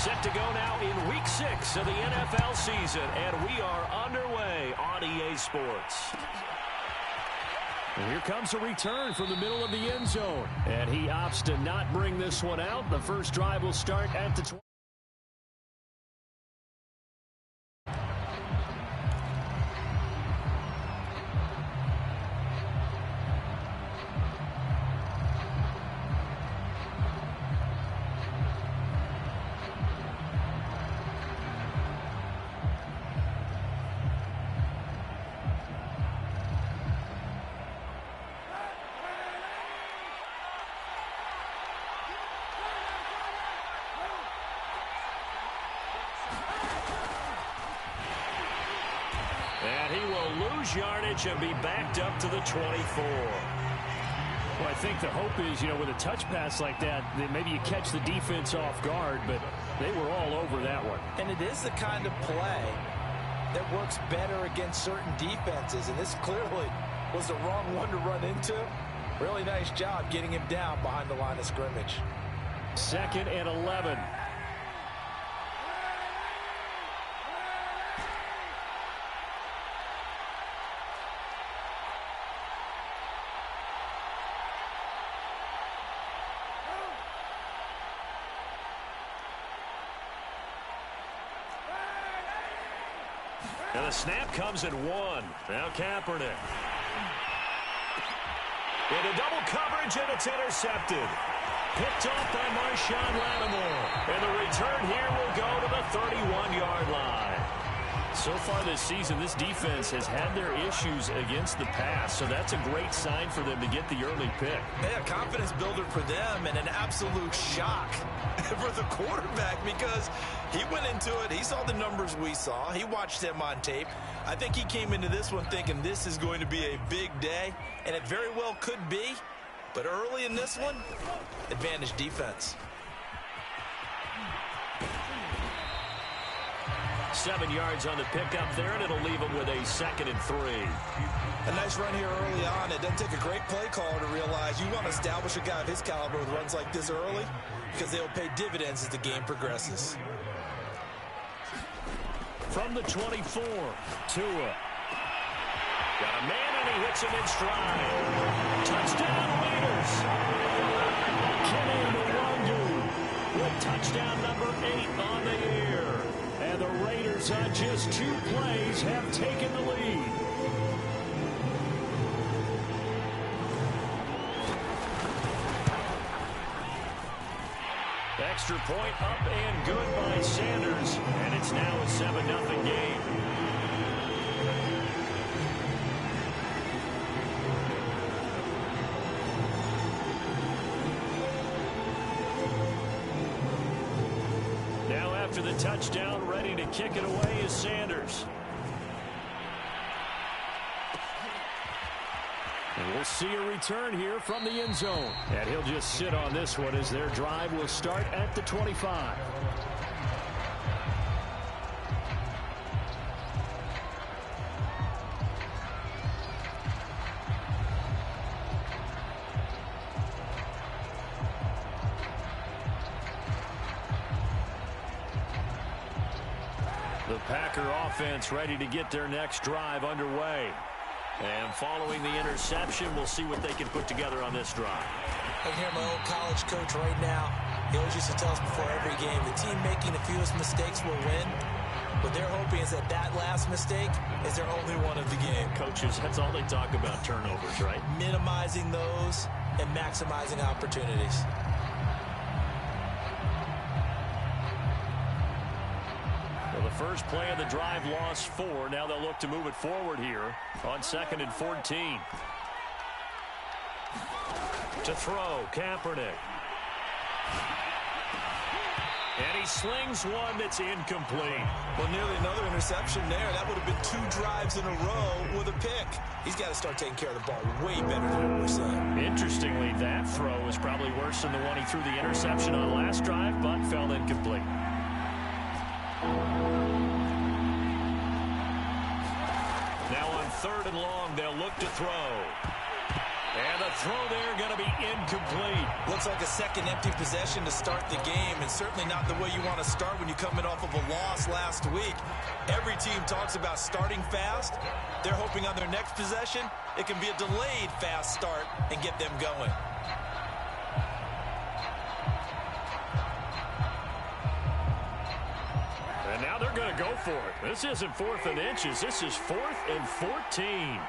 Set to go now in Week 6 of the NFL season, and we are underway on EA Sports. And here comes a return from the middle of the end zone, and he opts to not bring this one out. The first drive will start at the 20. And he will lose yardage and be backed up to the 24. Well, I think the hope is, with a touch pass like that maybe you catch the defense off guard, but they were all over that one. And it is the kind of play that works better against certain defenses, and this clearly was the wrong one to run into. Really nice job getting him down behind the line of scrimmage. 2nd and 11. And the snap comes at 1. Now Kaepernick. Into double coverage, and it's intercepted. Picked off by Marshawn Lattimore. And the return here will go to the 31-yard line. So far this season, this defense has had their issues against the pass, so that's a great sign for them to get the early pick. Yeah, confidence builder for them, and an absolute shock for the quarterback because he went into it. He saw the numbers we saw. He watched them on tape. I think he came into this one thinking this is going to be a big day, and it very well could be. But early in this one, advantage defense. 7 yards on the pickup there, and it'll leave him with a 2nd and 3. A nice run here early on. It doesn't take a great play caller to realize you want to establish a guy of his caliber with runs like this early because they'll pay dividends as the game progresses. From the 24, Tua. Got a man, and he hits him in stride. Touchdown, Raiders. Kenny Mwandu with touchdown number 8 on the year. And the Raiders on just 2 plays have taken the lead. Extra point up and good by Sanders. And it's now a 7-0 game. Now after the touchdown, ready to kick it away is Sanders. And we'll see a return here from the end zone. And he'll just sit on this one as their drive will start at the 25. The Packer offense ready to get their next drive underway. And following the interception, we'll see what they can put together on this drive. I can hear my old college coach right now. He always used to tell us before every game, the team making the fewest mistakes will win. What they're hoping is that that last mistake is their only one of the game. Coaches, that's all they talk about, turnovers, right? Minimizing those and maximizing opportunities. Well, the first play of the drive lost 4. Now they'll look to move it forward here on 2nd and 14. To throw, Kaepernick. And he slings one that's incomplete. Well, nearly another interception there. That would have been 2 drives in a row with a pick. He's got to start taking care of the ball way better than what we're seeing. Interestingly, that throw was probably worse than the one he threw the interception on last drive, but fell incomplete. Now on 3rd and long, they'll look to throw. And the throw there going to be incomplete. Looks like a second empty possession to start the game, and certainly not the way you want to start when you're coming off of a loss last week. Every team talks about starting fast. They're hoping on their next possession, it can be a delayed fast start and get them going. And now they're going to go for it. This isn't 4th and inches. This is 4th and 14.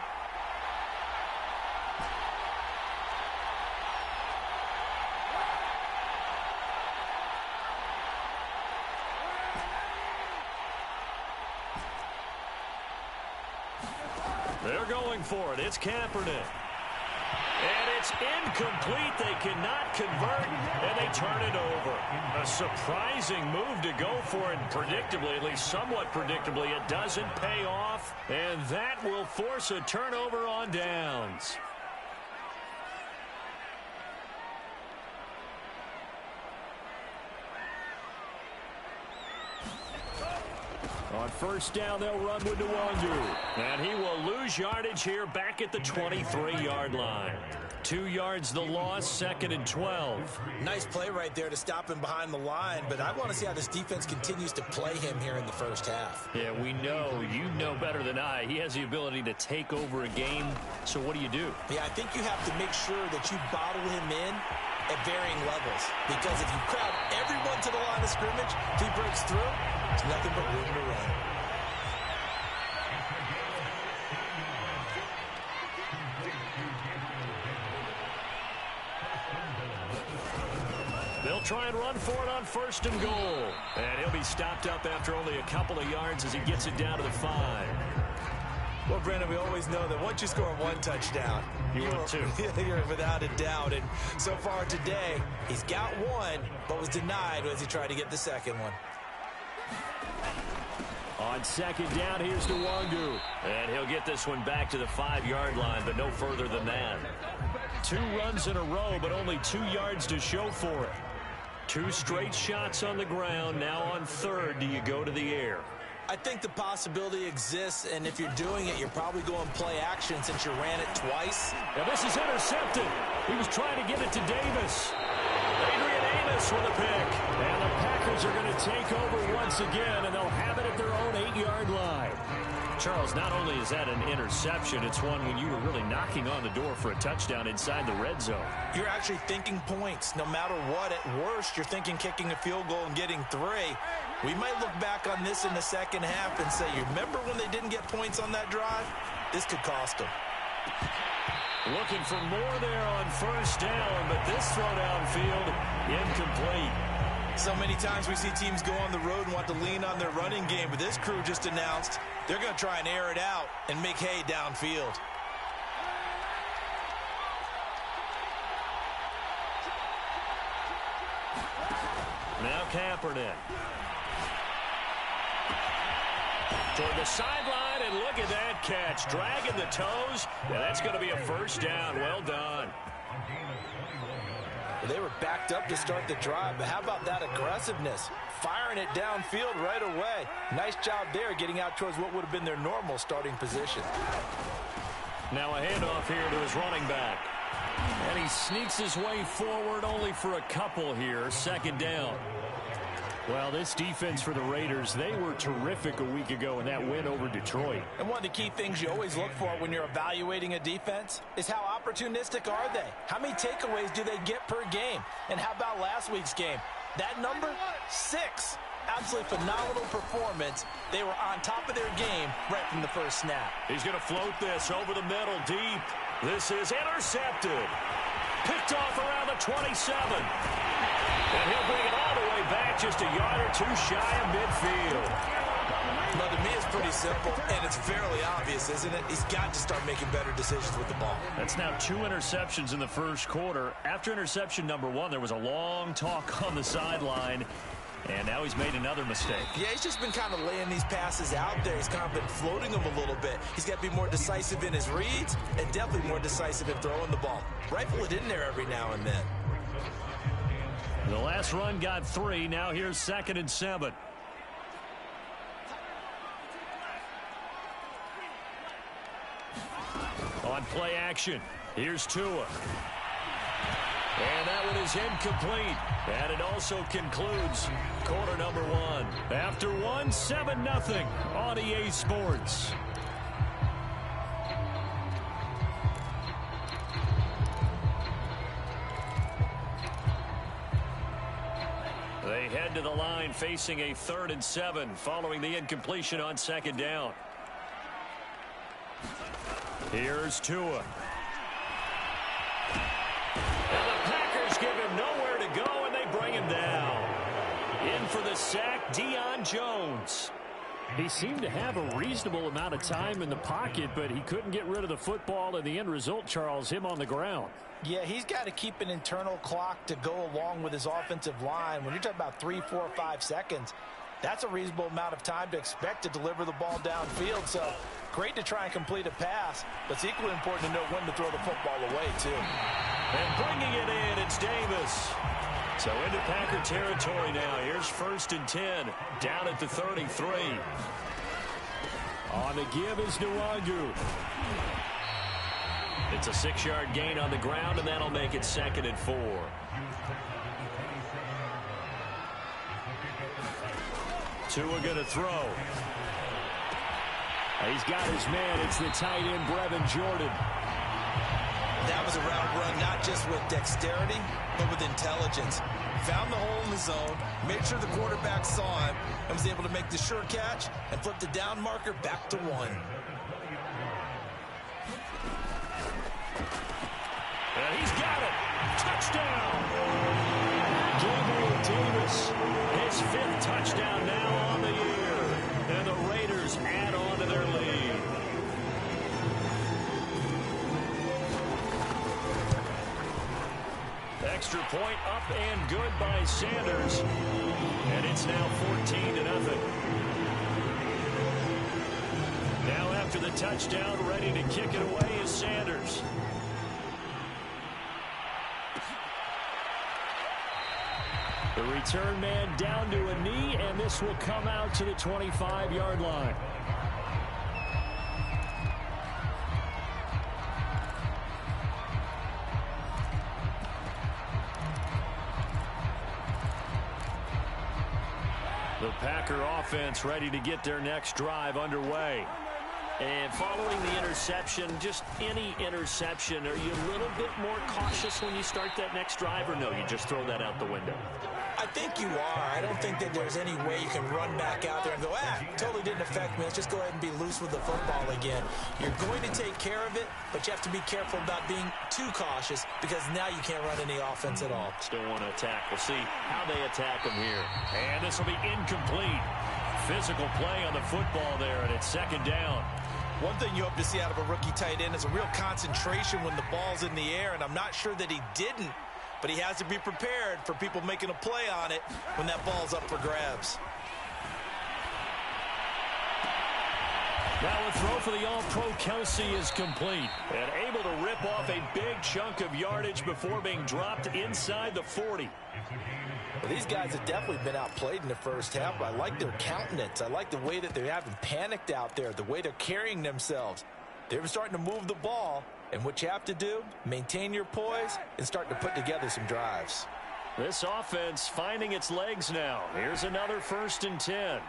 They're going for it. It's Kaepernick. And it's incomplete. They cannot convert, and they turn it over. A surprising move to go for it. Predictably, at least somewhat predictably, it doesn't pay off, and that will force a turnover on downs. On first down, they'll run with Nwangu. And he will lose yardage here back at the 23-yard line. 2 yards the loss, 2nd and 12. Nice play right there to stop him behind the line, but I want to see how this defense continues to play him here in the first half. Yeah, we know. You know better than I. He has the ability to take over a game, so what do you do? Yeah, I think you have to make sure that you bottle him in at varying levels, because if you crowd everyone to the line of scrimmage, if he breaks through, there's nothing but room to run. They'll try and run for it on 1st and goal. And he'll be stopped up after only a couple of yards as he gets it down to the 5. Well, Brandon, we always know that once you score one touchdown, you want two. You're without a doubt. And so far today, he's got one, but was denied as he tried to get the second one. On 2nd down, here's Nwangu. And he'll get this one back to the 5-yard line, but no further than that. 2 runs in a row, but only 2 yards to show for it. 2 straight shots on the ground. Now on 3rd, do you go to the air? I think the possibility exists, and if you're doing it, you're probably going play action since you ran it twice. Now this is intercepted. He was trying to get it to Davis. Adrian Amos with a pick. And the Packers are going to take over once again, and they'll have it at their own 8-yard line. Charles, not only is that an interception, it's one when you were really knocking on the door for a touchdown inside the red zone. You're actually thinking points. No matter what, at worst, you're thinking kicking a field goal and getting 3. We might look back on this in the second half and say, you remember when they didn't get points on that drive? This could cost them. Looking for more there on 1st down, but this throw downfield, incomplete. So many times we see teams go on the road and want to lean on their running game, but this crew just announced they're going to try and air it out and make hay downfield. Now Kaepernick. Toward the sideline, and look at that catch. Dragging the toes, and that's going to be a 1st down. Well done. They were backed up to start the drive, but how about that aggressiveness? Firing it downfield right away. Nice job there getting out towards what would have been their normal starting position. Now a handoff here to his running back. And he sneaks his way forward only for a couple here. 2nd down. Well, this defense for the Raiders, they were terrific a week ago in that win over Detroit. And one of the key things you always look for when you're evaluating a defense is how opportunistic are they? How many takeaways do they get per game? And how about last week's game? That number? 6. Absolutely phenomenal performance. They were on top of their game right from the first snap. He's going to float this over the middle deep. This is intercepted. Picked off around the 27. And he'll bring it all the way back just a yard or 2 shy of midfield. Well, to me, it's pretty simple, and it's fairly obvious, isn't it? He's got to start making better decisions with the ball. That's now 2 interceptions in the first quarter. After interception number 1, there was a long talk on the sideline, and now he's made another mistake. Yeah, he's just been kind of laying these passes out there. He's kind of been floating them a little bit. He's got to be more decisive in his reads and definitely more decisive in throwing the ball. Rifle it in there every now and then. The last run got 3. Now here's 2nd and 7. On play action, Here's Tua. And that one is incomplete. And it also concludes quarter number one. After one, 7-0 on EA Sports. They head to the line facing a 3rd and 7 following the incompletion on 2nd down. Here's Tua. And the Packers give him nowhere to go, and they bring him down. In for the sack, Deion Jones. He seemed to have a reasonable amount of time in the pocket, but he couldn't get rid of the football, and the end result, Charles, him on the ground. Yeah, he's got to keep an internal clock to go along with his offensive line. When you're talking about 3, 4, 5 seconds, that's a reasonable amount of time to expect to deliver the ball downfield. So great to try and complete a pass, but it's equally important to know when to throw the football away, too. And bringing it in, it's Davis. So into Packer territory now. Here's 1st and 10, down at the 33. On the give is Nwangu. It's a 6-yard gain on the ground, and that'll make it 2nd and 4. Tua going to throw. He's got his man. It's the tight end, Brevin Jordan. That was a route run not just with dexterity, but with intelligence. Found the hole in the zone, made sure the quarterback saw him, and was able to make the sure catch and flip the down marker back to 1. And he's got it. Touchdown. Gabriel Davis, his 5th touchdown now on the year. And the Raiders add on to their lead. Extra point up and good by Sanders. And it's now 14-0. Now after the touchdown, ready to kick it away is Sanders. The return man down to a knee, and this will come out to the 25-yard line. The Packer offense ready to get their next drive underway. And following the interception, just any interception, are you a little bit more cautious when you start that next drive, or no, you just throw that out the window? I think you are. I don't think that there's any way you can run back out there and go, totally didn't affect me. Let's just go ahead and be loose with the football again. You're going to take care of it, but you have to be careful about being too cautious because now you can't run any offense at all. Still want to attack. We'll see how they attack them here. And this will be incomplete. Physical play on the football there, and it's 2nd down. One thing you hope to see out of a rookie tight end is a real concentration when the ball's in the air, and I'm not sure that he didn't, but he has to be prepared for people making a play on it when that ball's up for grabs. Now a throw for the All-Pro Kelsey is complete, and able to rip off a big chunk of yardage before being dropped inside the 40. Well, these guys have definitely been outplayed in the first half, but I like their countenance. I like the way that they haven't panicked out there, the way they're carrying themselves. They're starting to move the ball, and what you have to do, maintain your poise and start to put together some drives. This offense finding its legs now. Here's another 1st and 10.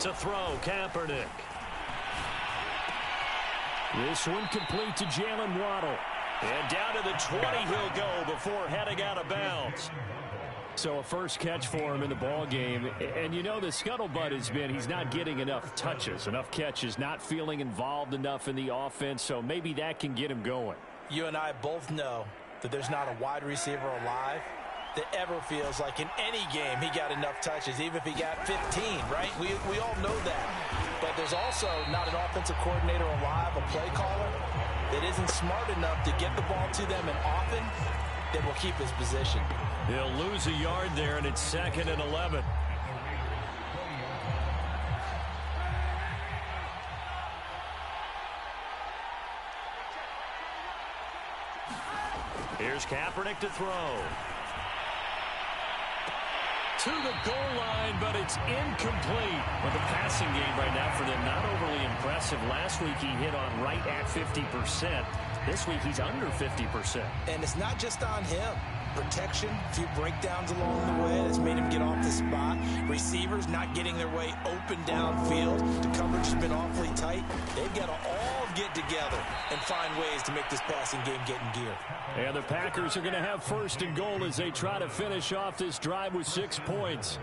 To throw, Kaepernick. This one complete to Jalen Waddle. And down to the 20 he'll go before heading out of bounds. So a first catch for him in the ball game. And you know the scuttlebutt has been he's not getting enough touches, enough catches, not feeling involved enough in the offense. So maybe that can get him going. You and I both know that there's not a wide receiver alive that ever feels like in any game he got enough touches, even if he got 15, right? We all know that. But there's also not an offensive coordinator alive, a play caller, that isn't smart enough to get the ball to them and often that will keep his position. He'll lose a yard there, and it's 2nd and 11. Here's Kaepernick to throw. to the goal line, but it's incomplete. Well, the passing game right now for them, not overly impressive. Last week he hit on right at 50%. This week he's under 50%. And it's not just on him. Protection, a few breakdowns along the way that's made him get off the spot. Receivers not getting their way open downfield. The coverage has been awfully tight. They've got to all get together and find ways to make this passing game get in gear. And the Packers are going to have first and goal as they try to finish off this drive with 6 points.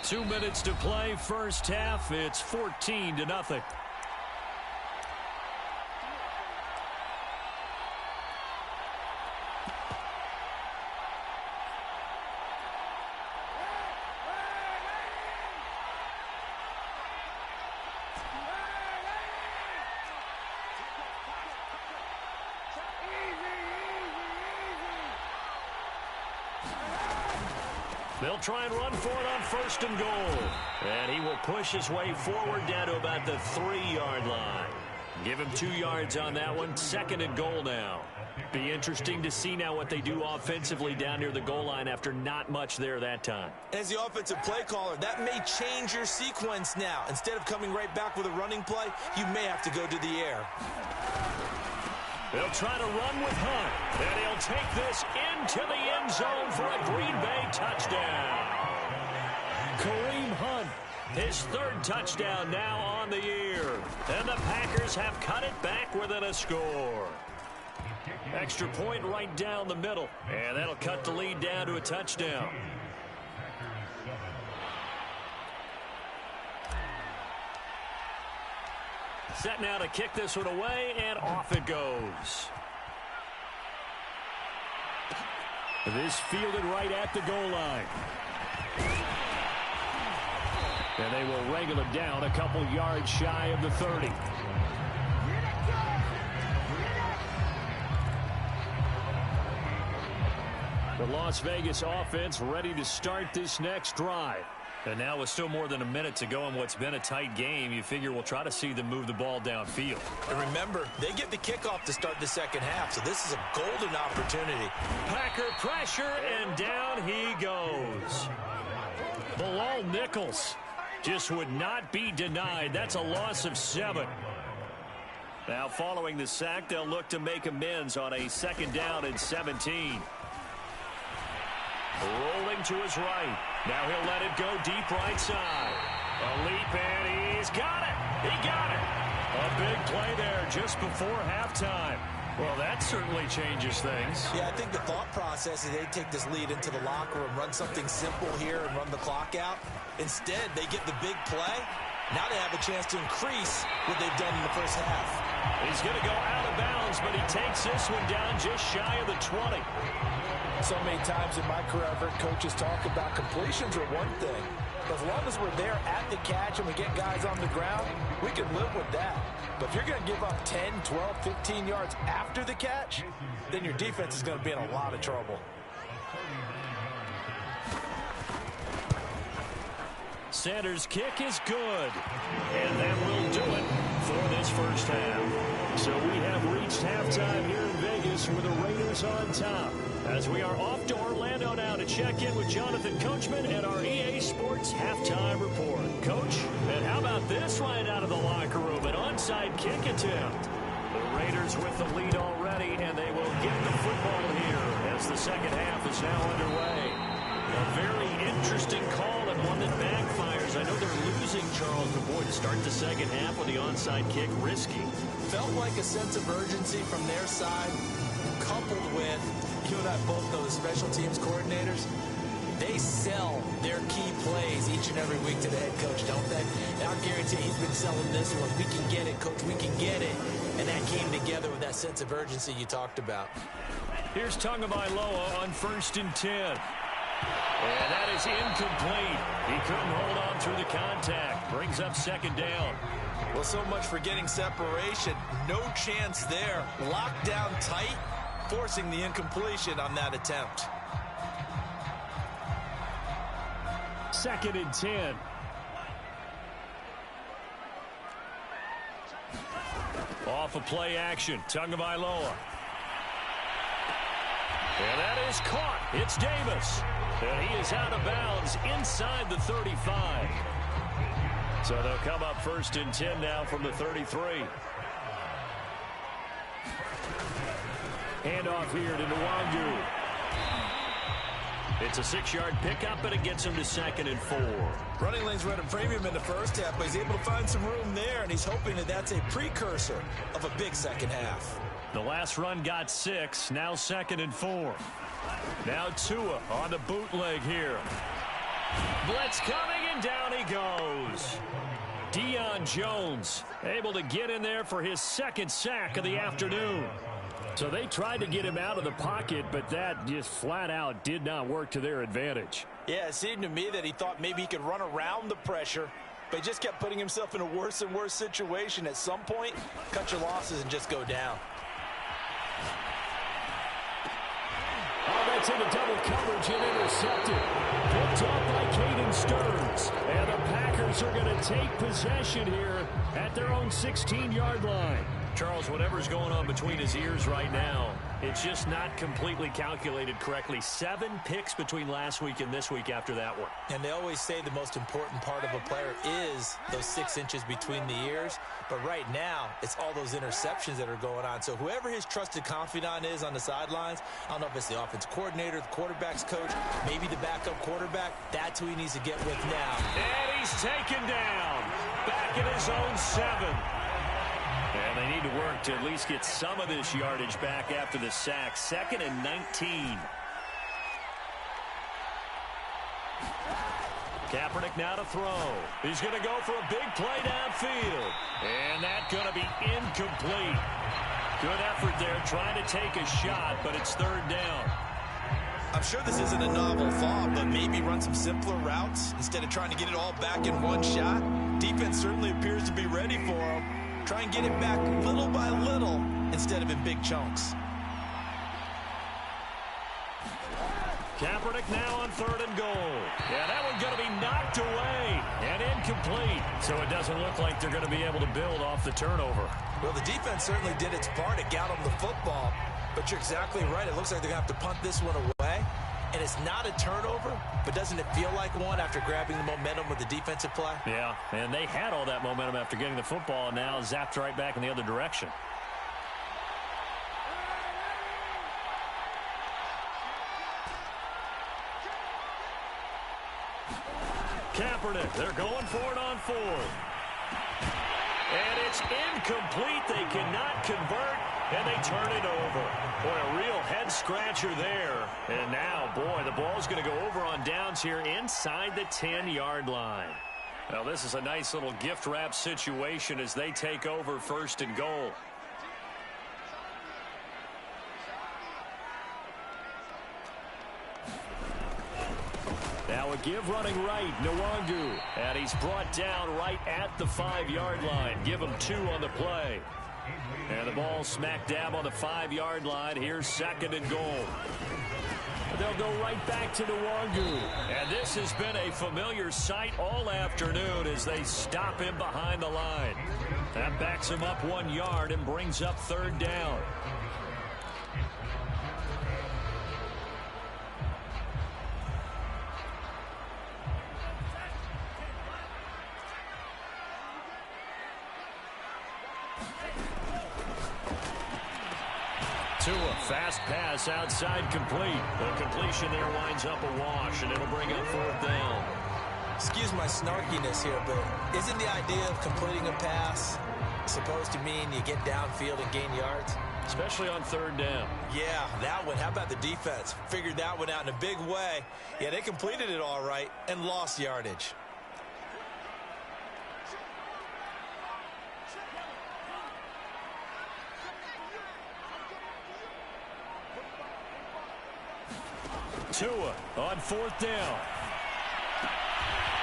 2 minutes to play, first half. It's 14-0. They'll try and run for it on first and goal. And he will push his way forward down to about the 3-yard line. Give him 2 yards on that one. Second and goal now. Be interesting to see now what they do offensively down near the goal line after not much there that time. As the offensive play caller, that may change your sequence now. Instead of coming right back with a running play, you may have to go to the air. They'll try to run with Hunt, and he'll take this into the end zone for a Green Bay touchdown. Kareem Hunt, his 3rd touchdown now on the year. And the Packers have cut it back within a score. Extra point right down the middle, and that'll cut the lead down to a touchdown. Set now to kick this one away, and off it goes. This fielded right at the goal line. And they will wrangle it down a couple yards shy of the 30. The Las Vegas offense ready to start this next drive. And now with still more than a minute to go in what's been a tight game, you figure we'll try to see them move the ball downfield. And remember, they get the kickoff to start the second half, so this is a golden opportunity. Packer pressure, and down he goes. Bilal Nichols just would not be denied. That's a loss of 7. Now following the sack, they'll look to make amends on a 2nd down and 17. Rolling to his right. Now he'll let it go deep right side. A leap, and he's got it. He got it. A big play there just before halftime. Well, that certainly changes things. Yeah, I think the thought process is they take this lead into the locker room, run something simple here, and run the clock out. Instead, they get the big play. Now they have a chance to increase what they've done in the first half. He's going to go out of bounds, but he takes this one down just shy of the 20. So many times in my career, I've heard coaches talk about completions are one thing. But as long as we're there at the catch and we get guys on the ground, we can live with that. But if you're going to give up 10, 12, 15 yards after the catch, then your defense is going to be in a lot of trouble. Sanders' kick is good. And that will do it for this first half. So we have reached halftime here in Vegas with the Raiders on top. As we are off to Orlando now to check in with Jonathan Coachman and our EA Sports Halftime Report. Coach, and how about this right out of the locker room? An onside kick attempt. The Raiders with the lead already, and they will get the football here as the second half is now underway. A very interesting call and one that backfires. I know they're losing Charles, but boy, to start the second half with the onside kick, risky. Felt like a sense of urgency from their side, coupled with, you and I both know the special teams coordinators, they sell their key plays each and every week to the head coach, don't they? And I guarantee he's been selling this one. We can get it, coach, we can get it. And that came together with that sense of urgency you talked about. Here's Tagovailoa on 1st and 10. And that is incomplete. He couldn't hold on through the contact. Brings up 2nd down. Well, so much for getting separation. No chance there. Locked down tight, forcing the incompletion on that attempt. 2nd and 10. Off of play action. Tagovailoa. And that is caught. It's Davis. And he is out of bounds inside the 35. So they'll come up 1st and 10 now from the 33. Handoff here to Nwangu. It's a 6-yard pickup, and it gets him to 2nd and 4. Running lanes were at a premium in the first half, but he's able to find some room there, and he's hoping that that's a precursor of a big second half. The last run got 6, now 2nd and 4. Now Tua on the bootleg here. Blitz coming, and down he goes. Deion Jones able to get in there for his 2nd sack of the afternoon. So they tried to get him out of the pocket, but that just flat out did not work to their advantage. Yeah, it seemed to me that he thought maybe he could run around the pressure, but he just kept putting himself in a worse and worse situation. At some point, cut your losses and just go down. Oh, that's into double coverage and intercepted. Picked off by Caden Stearns. And the Packers are going to take possession here at their own 16-yard line. Charles, whatever's going on between his ears right now, it's just not completely calculated correctly. 7 picks between last week and this week after that one. And they always say the most important part of a player is those 6 inches between the ears. But right now, it's all those interceptions that are going on. So whoever his trusted confidant is on the sidelines, I don't know if it's the offense coordinator, the quarterback's coach, maybe the backup quarterback, that's who he needs to get with now. And he's taken down. Back in his own 7. And they need to work to at least get some of this yardage back after the sack. 2nd and 19. Kaepernick now to throw. He's going to go for a big play downfield. And that's going to be incomplete. Good effort there trying to take a shot, but it's 3rd down. I'm sure this isn't a novel thought, but maybe run some simpler routes instead of trying to get it all back in one shot. Defense certainly appears to be ready for him. Try and get it back little by little instead of in big chunks. Kaepernick now on 3rd and goal. Yeah, that one's going to be knocked away and incomplete. So it doesn't look like they're going to be able to build off the turnover. Well, the defense certainly did its part. It got them the football. But you're exactly right. It looks like they're going to have to punt this one away. And it's not a turnover, but doesn't it feel like one after grabbing the momentum with the defensive play? Yeah, and they had all that momentum after getting the football, and now zapped right back in the other direction. Kaepernick, they're going for it on 4th. And it's incomplete. They cannot convert, and they turn it over. Boy, a real head-scratcher there. And now, boy, the ball's going to go over on downs here inside the 10-yard line. Now, this is a nice little gift-wrap situation as they take over 1st and goal. Now a give running right, Nwangu. And he's brought down right at the 5-yard line. Give him 2 on the play. And the ball smack dab on the 5-yard line. Here's 2nd and goal. They'll go right back to Nwangu. And this has been a familiar sight all afternoon as they stop him behind the line. That backs him up 1 yard and brings up 3rd down. Tua, fast pass outside complete. The completion there winds up a wash, and it'll bring up 4th down. Excuse my snarkiness here, but isn't the idea of completing a pass supposed to mean you get downfield and gain yards? Especially on 3rd down. Yeah, that one. How about the defense? Figured that one out in a big way. Yeah, they completed it all right and lost yardage. Tua on 4th down.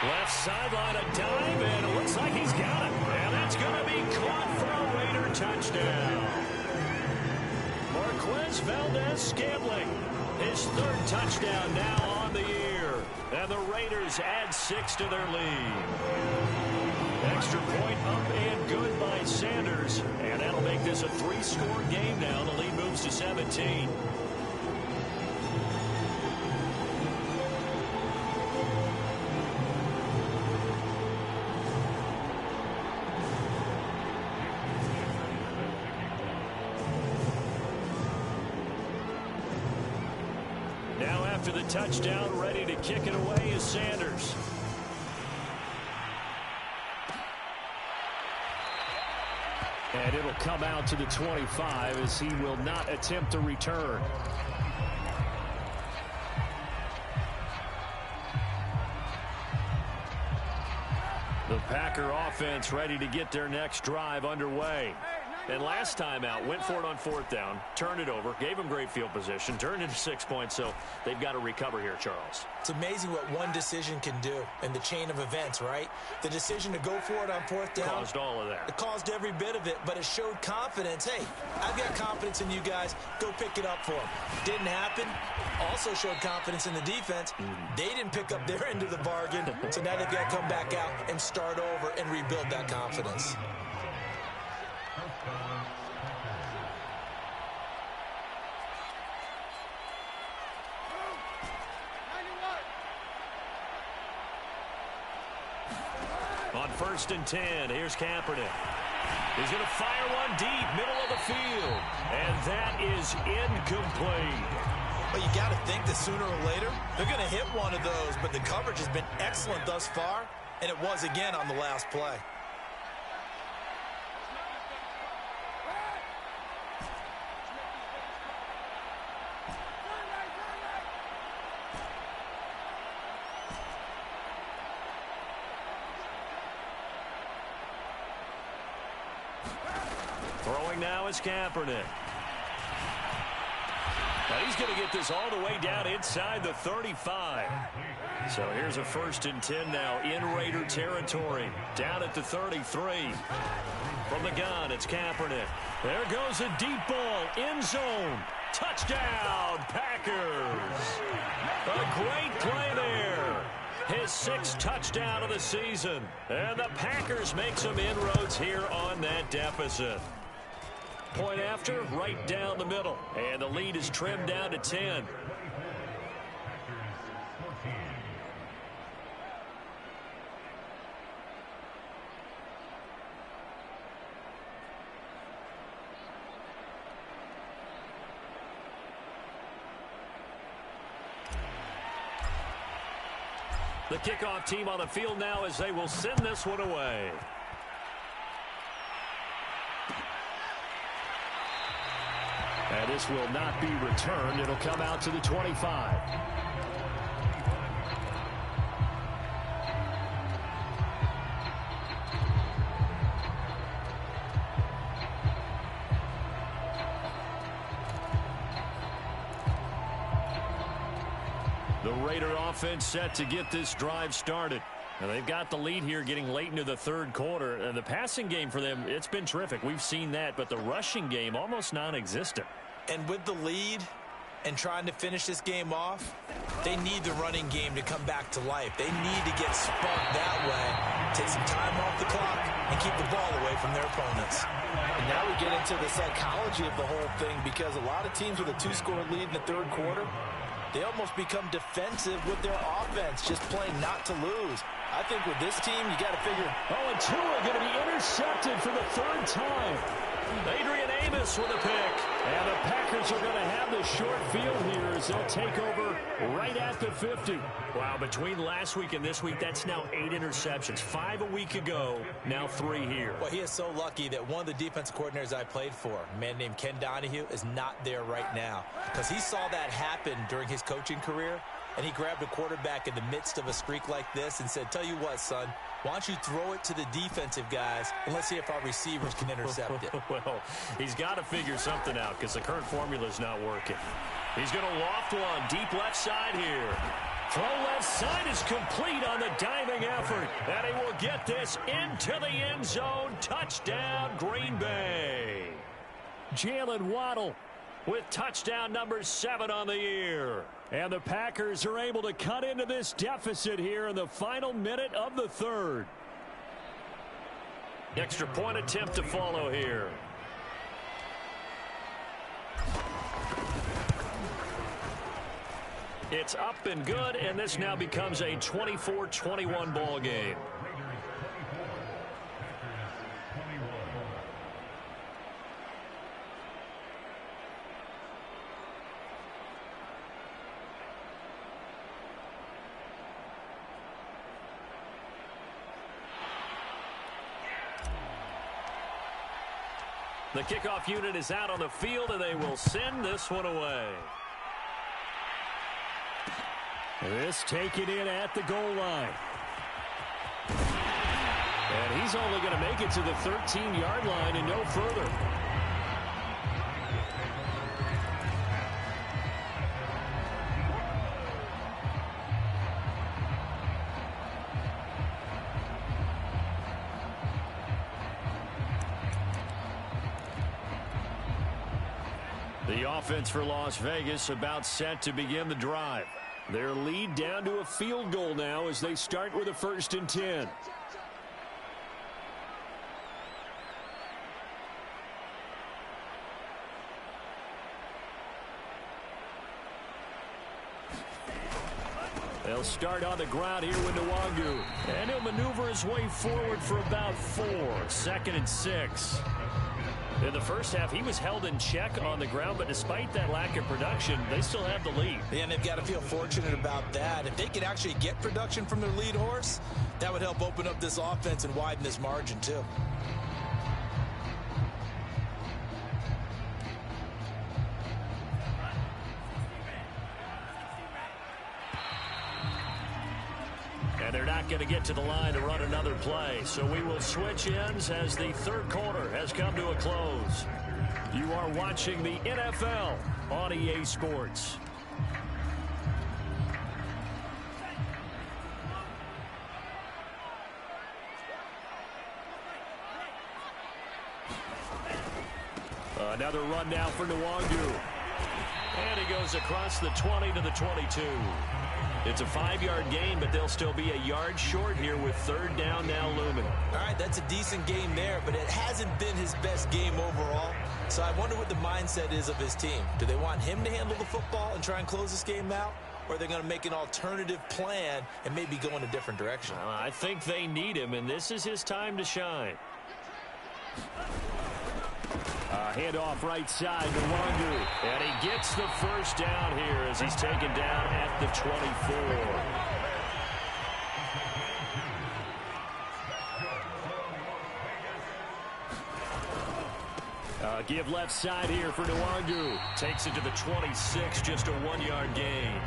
Left sideline, a dive, and it looks like he's got it. And that's going to be caught for a Raider touchdown. Marquez Valdez-Scantling, his 3rd touchdown now on the year. And the Raiders add 6 to their lead. Extra point up and good by Sanders. And that'll make this a 3-score game now. The lead moves to 17. after the touchdown. Ready to kick it away is Sanders. And it'll come out to the 25 as he will not attempt to return. The Packer offense ready to get their next drive underway. And last time out, went for it on fourth down, turned it over, gave them great field position, turned into 6 points, so they've got to recover here, Charles. It's amazing what one decision can do in the chain of events, right? The decision to go for it on fourth down. Caused all of that. It caused every bit of it, but it showed confidence. Hey, I've got confidence in you guys. Go pick it up for them. Didn't happen. Also showed confidence in the defense. They didn't pick up their end of the bargain, so now they've got to come back out and start over and rebuild that confidence. On 1st and 10, here's Kaepernick. He's going to fire one deep, middle of the field. And that is incomplete. Well, you got to think that sooner or later, they're going to hit one of those, but the coverage has been excellent thus far, and it was again on the last play. Throwing now is Kaepernick. Now he's going to get this all the way down inside the 35. So here's a 1st and 10 now in Raider territory. Down at the 33. From the gun, it's Kaepernick. There goes a deep ball. End zone. Touchdown, Packers. A great play there. His 6th touchdown of the season. And the Packers make some inroads here on that deficit. Point after, right down the middle. And the lead is trimmed down to 10. The kickoff team on the field now as they will send this one away. And this will not be returned. It'll come out to the 25. The Raider offense set to get this drive started. And they've got the lead here getting late into the 3rd quarter. And the passing game for them, it's been terrific. We've seen that. But the rushing game, almost non-existent. And with the lead and trying to finish this game off, they need the running game to come back to life. They need to get sparked that way, take some time off the clock, and keep the ball away from their opponents. And now we get into the psychology of the whole thing, because a lot of teams with a 2-score lead in the 3rd quarter, they almost become defensive with their offense, just playing not to lose. I think with this team, you got to figure. Oh, and Tua going to be intercepted for the 3rd time. Adrian Amos with a pick. And the Packers are going to have the short field here as they'll take over right at the 50. Wow, between last week and this week, that's now 8 interceptions. 5 a week ago, now 3 here. Well, he is so lucky that one of the defense coordinators I played for, a man named Ken Donahue, is not there right now. Because he saw that happen during his coaching career, and he grabbed a quarterback in the midst of a streak like this and said, tell you what, son, why don't you throw it to the defensive guys, and let's see if our receivers can intercept it. Well, he's got to figure something out because the current formula is not working. He's going to loft one deep left side here. Throw left side is complete on the diving effort. And he will get this into the end zone. Touchdown, Green Bay. Jalen Waddle with touchdown number 7 on the year. And the Packers are able to cut into this deficit here in the final minute of the 3rd. Extra point attempt to follow here. It's up and good, and this now becomes a 24-21 ball game. The kickoff unit is out on the field, and they will send this one away. This taken in at the goal line. And he's only going to make it to the 13-yard line and no further. The offense for Las Vegas about set to begin the drive. Their lead down to a field goal now as they start with a 1st and 10. They'll start on the ground here with Nwangu. And he'll maneuver his way forward for about 4. 2nd and 6. In the first half, he was held in check on the ground, but despite that lack of production, they still have the lead. And they've got to feel fortunate about that. If they could actually get production from their lead horse, that would help open up this offense and widen this margin, too. And they're not going to get to the line to run another play. So we will switch ends as the third quarter has come to a close. You are watching the NFL on EA Sports. Another run now for Nwangu. And he goes across the 20 to the 22. It's a 5-yard gain, but they'll still be a yard short here with 3rd down now looming. All right, that's a decent game there, but it hasn't been his best game overall. So I wonder what the mindset is of his team. Do they want him to handle the football and try and close this game out? Or are they going to make an alternative plan and maybe go in a different direction? I think they need him, and this is his time to shine. Handoff right side to Nwangu. And he gets the 1st down here as he's taken down at the 24. Give left side here for Nwangu. Takes it to the 26, just a 1-yard gain.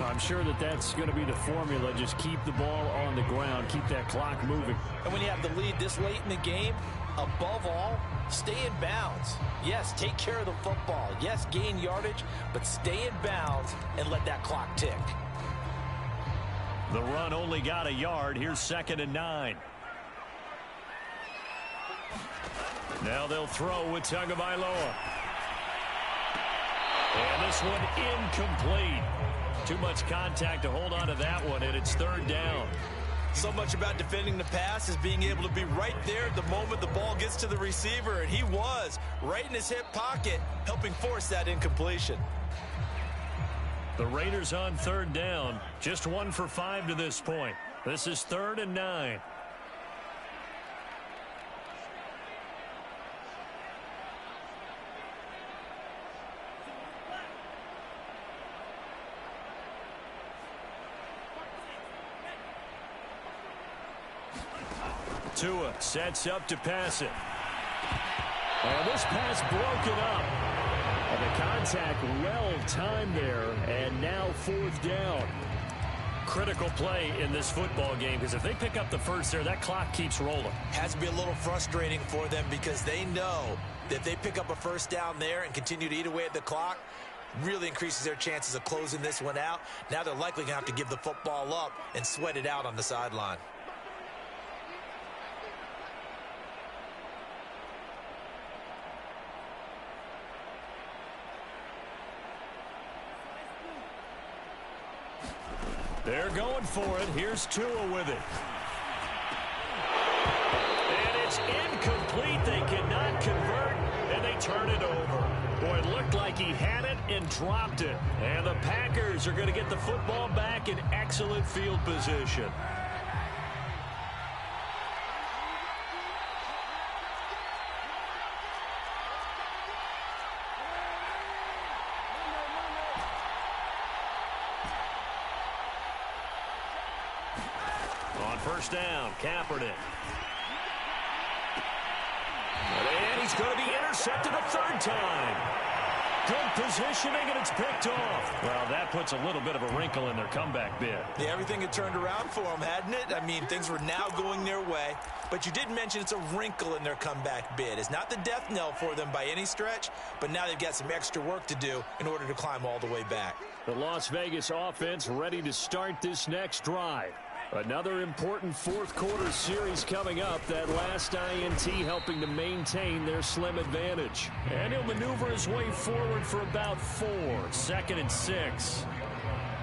I'm sure that that's going to be the formula. Just keep the ball on the ground. Keep that clock moving. And when you have the lead this late in the game, above all, stay in bounds. Yes, take care of the football. Yes, gain yardage, but stay in bounds and let that clock tick. The run only got a yard. Here's 2nd and 9. Now they'll throw with Tagovailoa. And this one incomplete. Too much contact to hold on to that one, and it's 3rd down. So much about defending the pass is being able to be right there at the moment the ball gets to the receiver, and he was right in his hip pocket, helping force that incompletion. The Raiders on 3rd down, just 1 for 5 to this point. This is 3rd and 9. Tua sets up to pass it. And this pass broken up. And the contact well timed there, and now 4th down. Critical play in this football game, because if they pick up the 1st there, that clock keeps rolling. Has to be a little frustrating for them because they know that if they pick up a 1st down there and continue to eat away at the clock, really increases their chances of closing this one out. Now they're likely going to have to give the football up and sweat it out on the sideline. They're going for it. Here's Tua with it. And it's incomplete. They cannot convert, and they turn it over. Boy, it looked like he had it and dropped it. And the Packers are going to get the football back in excellent field position. On 1st down, Kaepernick. And he's going to be intercepted a third time. Good positioning, and it's picked off. Well, that puts a little bit of a wrinkle in their comeback bid. Yeah, everything had turned around for them, hadn't it? I mean, things were now going their way. But you did mention it's a wrinkle in their comeback bid. It's not the death knell for them by any stretch, but now they've got some extra work to do in order to climb all the way back. The Las Vegas offense ready to start this next drive. Another important fourth-quarter series coming up. That last INT helping to maintain their slim advantage. And he'll maneuver his way forward for about 4. 2nd and 6.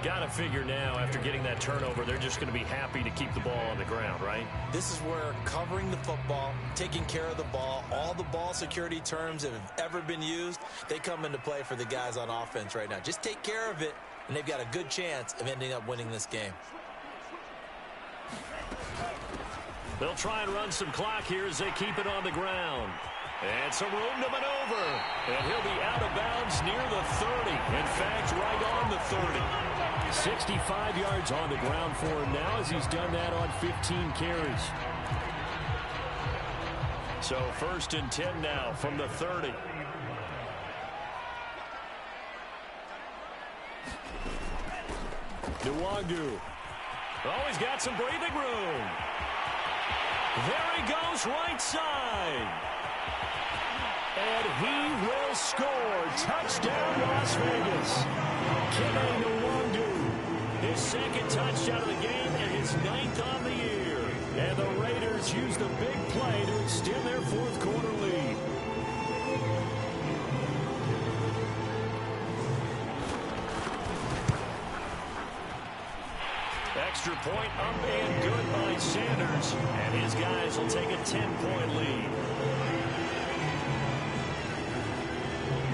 Got to figure now, after getting that turnover, they're just going to be happy to keep the ball on the ground, right? This is where covering the football, taking care of the ball, all the ball security terms that have ever been used, they come into play for the guys on offense right now. Just take care of it, and they've got a good chance of ending up winning this game. They'll try and run some clock here as they keep it on the ground. And some room to maneuver. And he'll be out of bounds near the 30. In fact, right on the 30. 65 yards on the ground for him now as he's done that on 15 carries. So 1st and 10 now from the 30. Nwangu. Oh, he's got some breathing room. There he goes, right side. And he will score. Touchdown, Las Vegas. Nwangu. His 2nd touchdown of the game and his 9th on the year. And the Raiders use the big play to extend their fourth-quarter lead. Extra point up and good by Sanders. And his guys will take a 10-point lead.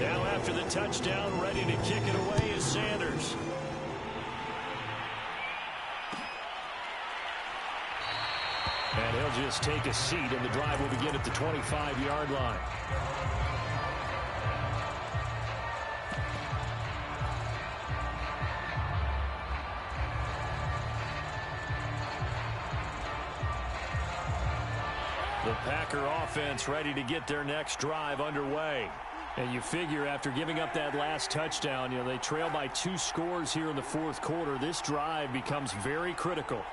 Now after the touchdown, ready to kick it away is Sanders. And he'll just take a seat, and the drive will begin at the 25-yard line. The Packer offense ready to get their next drive underway. And you figure after giving up that last touchdown, they trail by 2 scores here in the fourth quarter. This drive becomes very critical.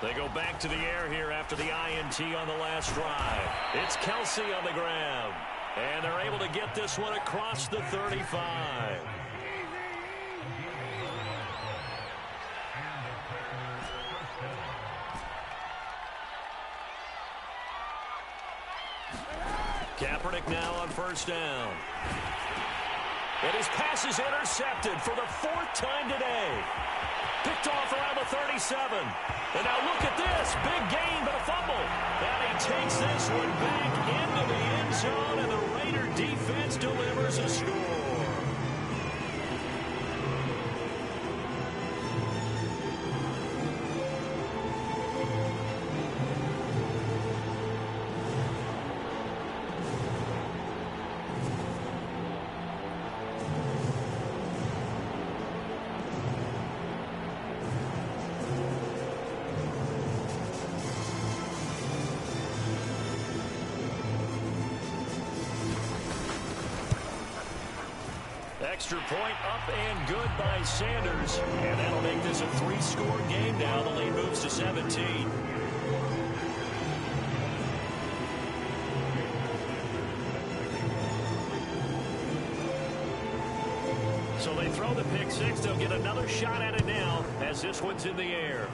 They go back to the air here after the INT on the last drive. It's Kelsey on the ground. And they're able to get this one across the 35. Kaepernick now on 1st down. And his pass is intercepted for the 4th time today. Picked off around the 37. And now look at this. Big gain, but a fumble. And he takes this one back into the end zone, and the Raider defense delivers a score. Extra point up and good by Sanders. And that'll make this a 3-score game now. The lead moves to 17. So they throw the pick 6. They'll get another shot at it now as this one's in the air.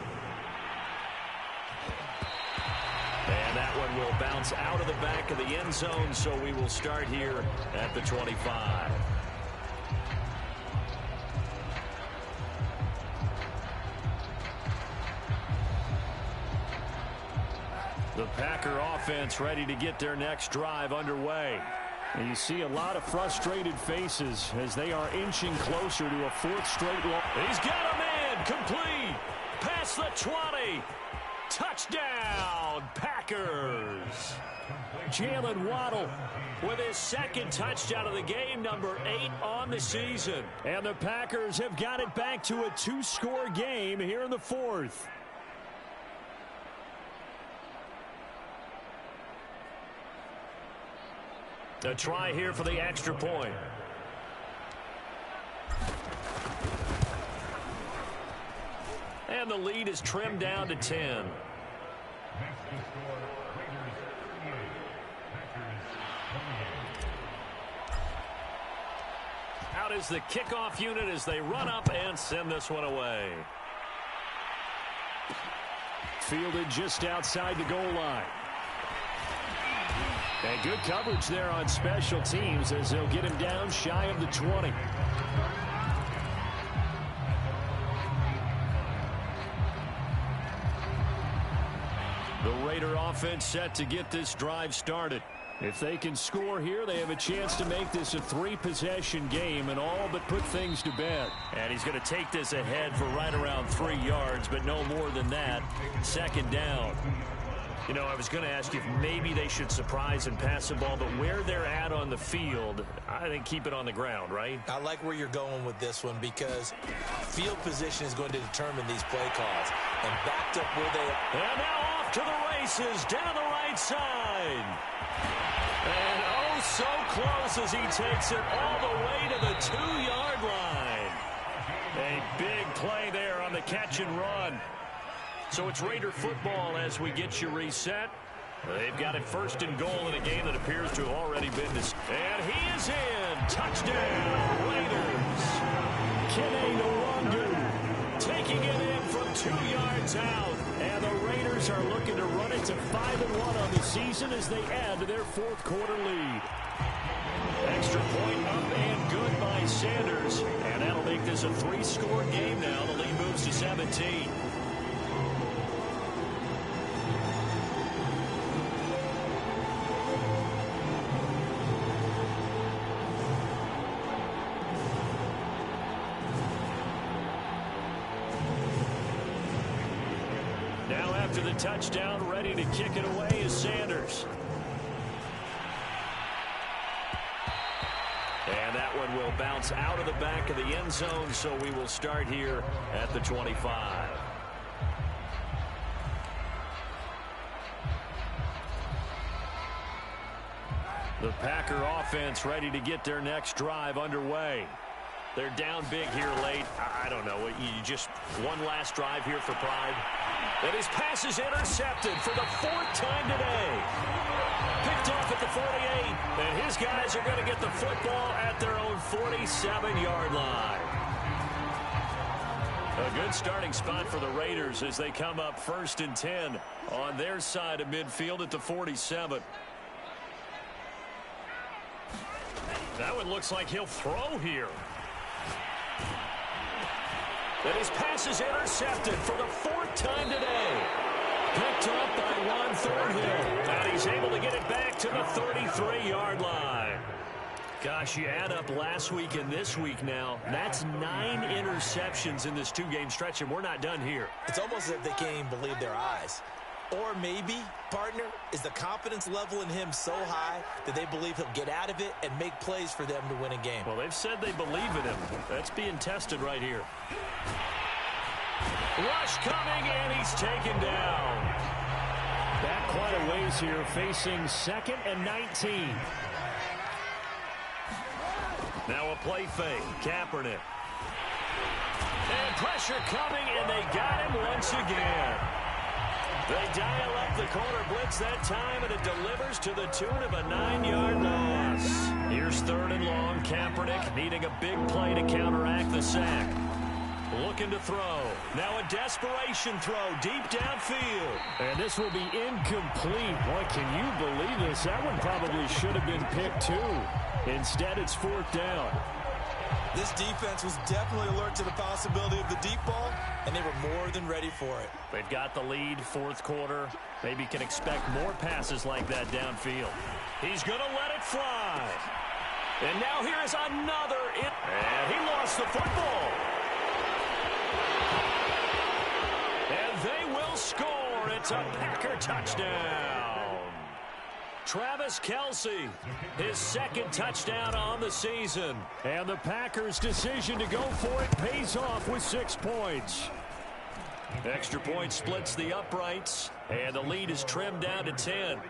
And that one will bounce out of the back of the end zone, so we will start here at the 25. The Packer offense ready to get their next drive underway. And you see a lot of frustrated faces as they are inching closer to a 4th straight loss. He's got a man, complete, past the 20. Touchdown, Packers. Jalen Waddle with his 2nd touchdown of the game, number 8 on the season. And the Packers have got it back to a 2-score game here in the 4th. A try here for the extra point. And the lead is trimmed down to 10. Out is the kickoff unit as they run up and send this one away. Fielded just outside the goal line. And good coverage there on special teams as they'll get him down shy of the 20. The Raider offense set to get this drive started. If they can score here, they have a chance to make this a 3-possession game and all but put things to bed. And he's going to take this ahead for right around 3 yards, but no more than that. Second down. You know, I was going to ask you if maybe they should surprise and pass the ball, but where they're at on the field, I think keep it on the ground, right? I like where you're going with this one because field position is going to determine these play calls. And backed up where they are. And now off to the races down the right side. And oh, so close as he takes it all the way to the 2-yard line. A big play there on the catch and run. So it's Raider football as we get you reset. They've got it first and goal in a game that appears to have already been this. And he is in. Touchdown, Raiders. Kenny Nwangu taking it in from 2 yards out. And the Raiders are looking to run it to 5-1 on the season as they add to their fourth quarter lead. Extra point up and good by Sanders. And that'll make this a 3-score game now. The lead moves to 17. Now after the touchdown, ready to kick it away is Sanders. And that one will bounce out of the back of the end zone, so we will start here at the 25. The Packer offense ready to get their next drive underway. They're down big here late. I don't know. You just one last drive here for pride. And his pass is intercepted for the 4th time today. Picked off at the 48. And his guys are going to get the football at their own 47-yard line. A good starting spot for the Raiders as they come up 1st and 10 on their side of midfield at the 47. That one looks like he'll throw here. And his pass is intercepted for the 4th time today. Picked up by Juan Thornhill. And he's able to get it back to the 33-yard line. Gosh, you add up last week and this week now. That's 9 interceptions in this 2-game stretch, and we're not done here. It's almost as if they can't even believe their eyes. Or maybe, partner, is the confidence level in him so high that they believe he'll get out of it and make plays for them to win a game. Well, they've said they believe in him. That's being tested right here. Rush coming, and he's taken down. Back quite a ways here, facing 2nd and 19. Now a play fake. Kaepernick. And pressure coming, and they got him once again. They dial up the corner blitz that time, and it delivers to the tune of a 9-yard loss. Here's 3rd and long. Kaepernick needing a big play to counteract the sack. Looking to throw. Now a desperation throw deep downfield. And this will be incomplete. Boy, can you believe this? That one probably should have been picked too. Instead, it's 4th down. This defense was definitely alert to the possibility of the deep ball, and they were more than ready for it. They've got the lead, 4th quarter. Maybe can expect more passes like that downfield. He's going to let it fly. And now here is another. And he lost the football. And they will score. It's a Packer touchdown. Travis Kelce, his 2nd touchdown on the season. And the Packers' decision to go for it pays off with 6 points. Extra point splits the uprights, and the lead is trimmed down to 10.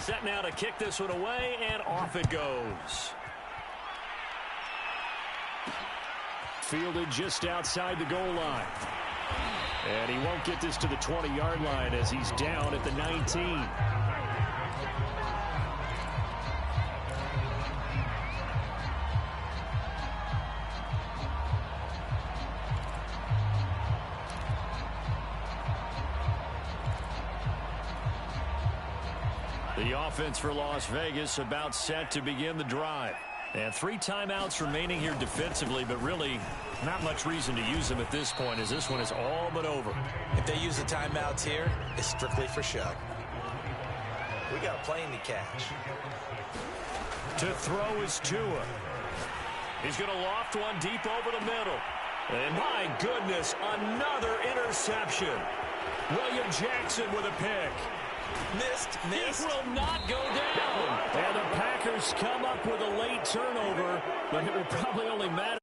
Set now to kick this one away, and off it goes. Fielded just outside the goal line. And he won't get this to the 20-yard line as he's down at the 19. The offense for Las Vegas about set to begin the drive. And 3 timeouts remaining here defensively, but really not much reason to use them at this point as this one is all but over. If they use the timeouts here, it's strictly for show. We got a plane to catch. To throw is Tua. He's going to loft one deep over the middle. And my goodness, another interception. William Jackson with a pick. Missed. It will not go down. And the Packers come up with a late turnover, but it will probably only matter.